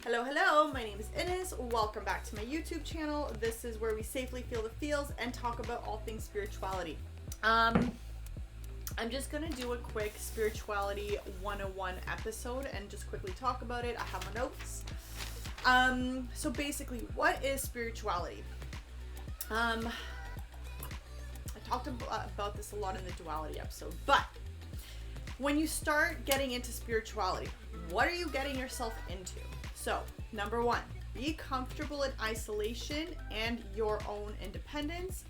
Hello, my name is Ines. Welcome back to my YouTube channel. This is where we safely feel the feels and talk about all things spirituality. I'm just gonna do a quick spirituality 101 episode and just quickly talk about it. I have my notes. So basically, what is spirituality? I talked about this a lot in the duality episode, but when you start getting into spirituality, what are you getting yourself into? So, number one, be comfortable in isolation and your own independence,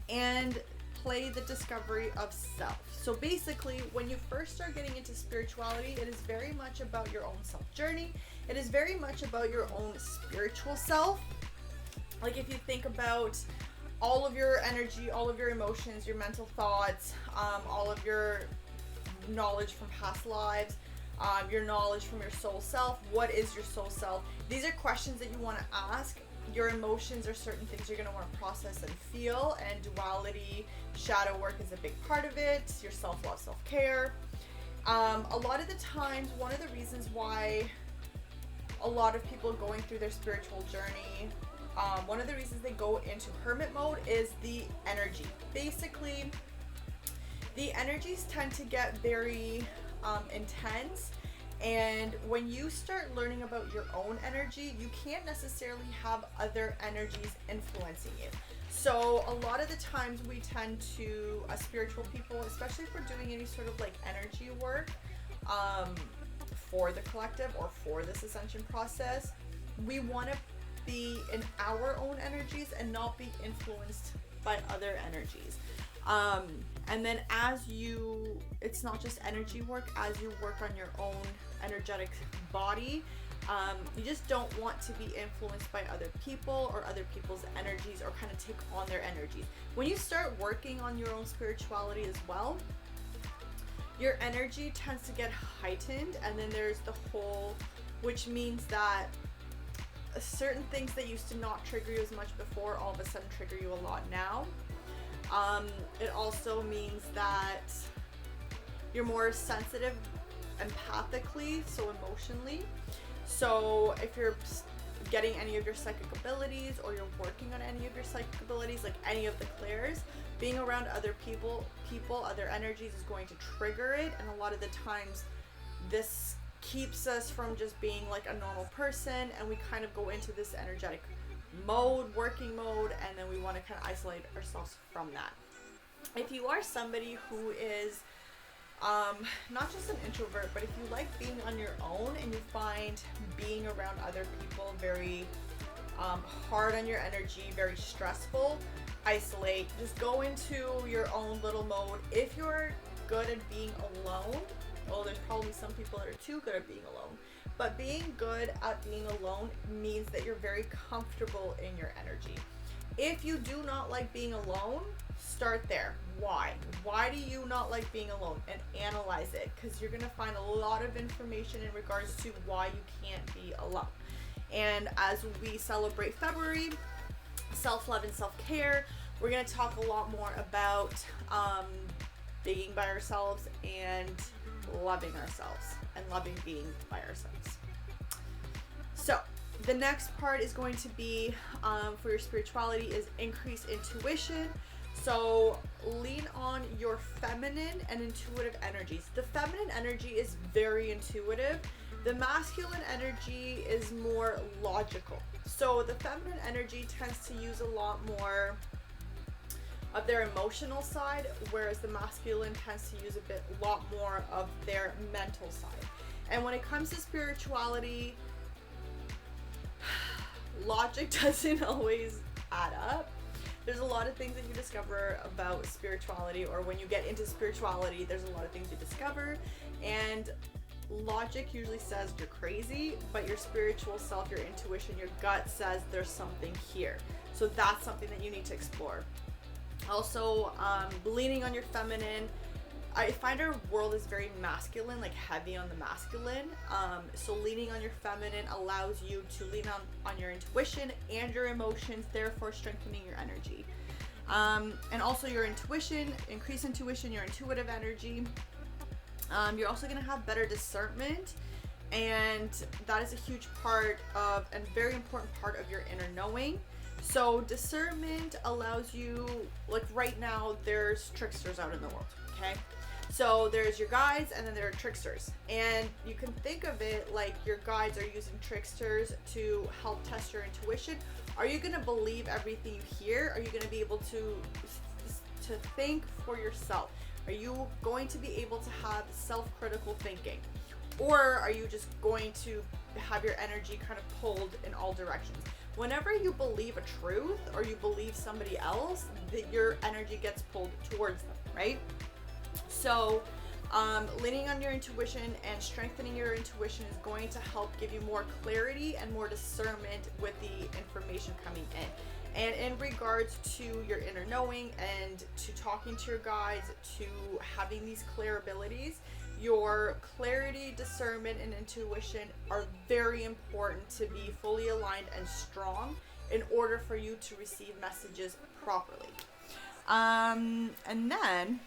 and play the discovery of self. So basically, when you first start getting into spirituality, it is very much about your own self journey. It is very much about your own spiritual self. Like if you think about all of your energy, all of your emotions, your mental thoughts, all of your knowledge from past lives, your knowledge from your soul self. What is your soul self? These are questions that you want to ask. Your emotions are certain things you're going to want to process and feel, and duality, shadow work is a big part of it. Your self-love, self-care. A lot of the times, one of the reasons why a lot of people going through their spiritual journey, one of the reasons they go into hermit mode is the energy. Basically, the energies tend to get very intense, and when you start learning about your own energy, you can't necessarily have other energies influencing you. So a lot of the times we tend to, as spiritual people, especially if we're doing any sort of like energy work for the collective or for this ascension process, we want to be in our own energies and not be influenced by other energies. And then it's not just energy work, as you work on your own energetic body, you just don't want to be influenced by other people or other people's energies, or kind of take on their energies. When you start working on your own spirituality as well, your energy tends to get heightened, and then there's the whole, which means that certain things that used to not trigger you as much before all of a sudden trigger you a lot now. It also means that you're more sensitive empathically, so emotionally. So if you're getting any of your psychic abilities, or you're working on any of your psychic abilities, like any of the clairs, being around other people, other energies is going to trigger it. And a lot of the times this keeps us from just being like a normal person, and we kind of go into this energetic mode, working mode, and then we want to kind of isolate ourselves from that. If you are somebody who is not just an introvert, but if you like being on your own and you find being around other people very hard on your energy, very stressful, isolate. Just go into your own little mode. If you're good at being alone, well, there's probably some people that are too good at being alone, but being good at being alone means that you're very comfortable in your energy. If you do not like being alone, start there. Why? Why do you not like being alone? And analyze it, because you're going to find a lot of information in regards to why you can't be alone. And as we celebrate February, self-love and self-care, we're going to talk a lot more about being by ourselves and loving ourselves and loving being by ourselves. So the next part is going to be for your spirituality is increase intuition. So lean on your feminine and intuitive energies. The feminine energy is very intuitive. The masculine energy is more logical. So the feminine energy tends to use a lot more of their emotional side, whereas the masculine tends to use a lot more of their mental side. And when it comes to spirituality, logic doesn't always add up. There's a lot of things that you discover about spirituality, or when you get into spirituality, there's a lot of things you discover, and logic usually says you're crazy, but your spiritual self, your intuition, your gut says there's something here. So that's something that you need to explore. Also, leaning on your feminine. I find our world is very masculine, like heavy on the masculine. So leaning on your feminine allows you to lean on your intuition and your emotions, therefore strengthening your energy. And also your intuition, increase intuition, your intuitive energy. You're also going to have better discernment And that is a huge part of, and very important part of your inner knowing. So discernment allows you, like right now, there's tricksters out in the world, okay? So there's your guides and then there are tricksters. And you can think of it like your guides are using tricksters to help test your intuition. Are you going to believe everything you hear? Are you going to be able to think for yourself? Are you going to be able to have self-critical thinking? Or are you just going to have your energy kind of pulled in all directions? Whenever you believe a truth or you believe somebody else, that your energy gets pulled towards them, right? So leaning on your intuition and strengthening your intuition is going to help give you more clarity and more discernment with the information coming in. And in regards to your inner knowing and to talking to your guides, to having these clear abilities, your clarity, discernment, and intuition are very important to be fully aligned and strong in order for you to receive messages properly. And then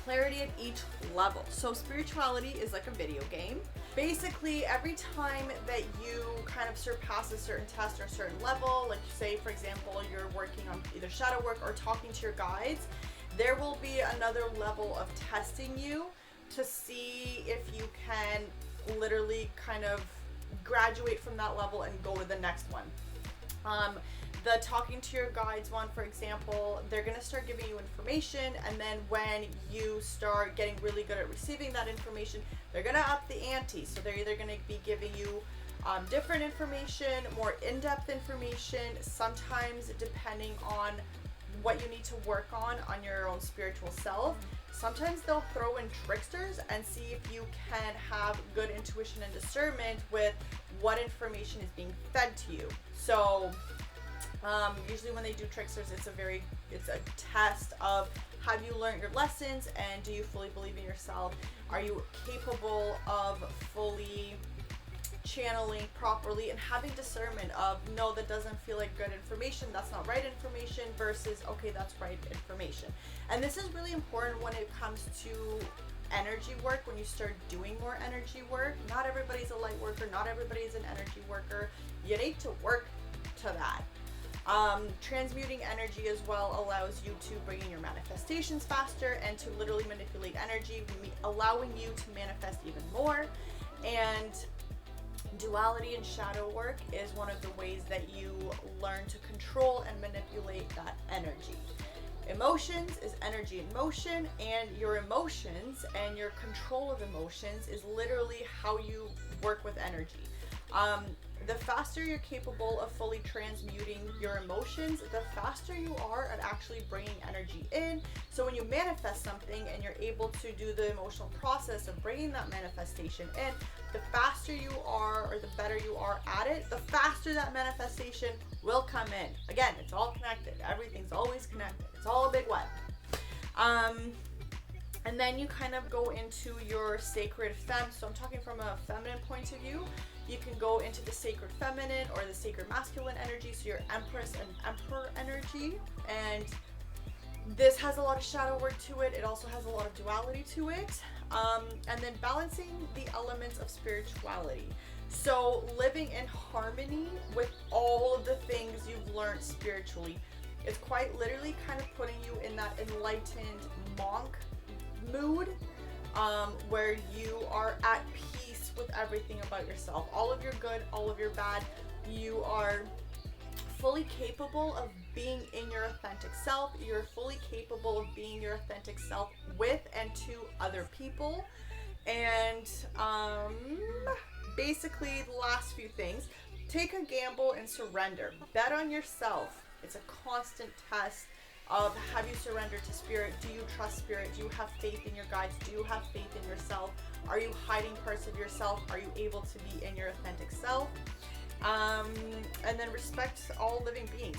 clarity at each level. So spirituality is like a video game. Basically, every time that you kind of surpass a certain test or a certain level, like say, for example, you're working on either shadow work or talking to your guides, there will be another level of testing you to see if you can literally kind of graduate from that level and go to the next one. The talking to your guides one, for example, they're going to start giving you information, and then when you start getting really good at receiving that information, they're going to up the ante. So they're either going to be giving you different information, more in-depth information, sometimes depending on what you need to work on your own spiritual self. Sometimes they'll throw in tricksters and see if you can have good intuition and discernment with what information is being fed to you. So usually when they do tricksters, it's a test of, have you learned your lessons and do you fully believe in yourself? Are you capable of fully channeling properly and having discernment of, no, that doesn't feel like good information, that's not right information, versus, okay, that's right information. And this is really important when it comes to energy work. When you start doing more energy work, not everybody's a light worker, not everybody's an energy worker. You need to work to that. Transmuting energy as well allows you to bring in your manifestations faster and to literally manipulate energy, allowing you to manifest even more. And duality and shadow work is one of the ways that you learn to control and manipulate that energy. Emotions is energy in motion, and your emotions and your control of emotions is literally how you work with energy. The faster you're capable of fully transmuting your emotions, the faster you are at actually bringing energy in. So when you manifest something and you're able to do the emotional process of bringing that manifestation in, the faster you are, or the better you are at it, the faster that manifestation will come in. Again, it's all connected. Everything's always connected. It's all a big web. And then you kind of go into your sacred femme. So I'm talking from a feminine point of view. You can go into the sacred feminine or the sacred masculine energy. So your empress and emperor energy. And this has a lot of shadow work to it. It also has a lot of duality to it. And then balancing the elements of spirituality. So living in harmony with all of the things you've learned spiritually. It's quite literally kind of putting you in that enlightened monk mood, where you are at peace with everything about yourself. All of your good, all of your bad. You are fully capable of being in your authentic self. You're fully capable of being your authentic self with and to other people. And basically the last few things, take a gamble and surrender. Bet on yourself. It's a constant test of, have you surrendered to spirit? Do you trust spirit? Do you have faith in your guides? Do you have faith in yourself? Are you hiding parts of yourself? Are you able to be in your authentic self? And then respect all living beings.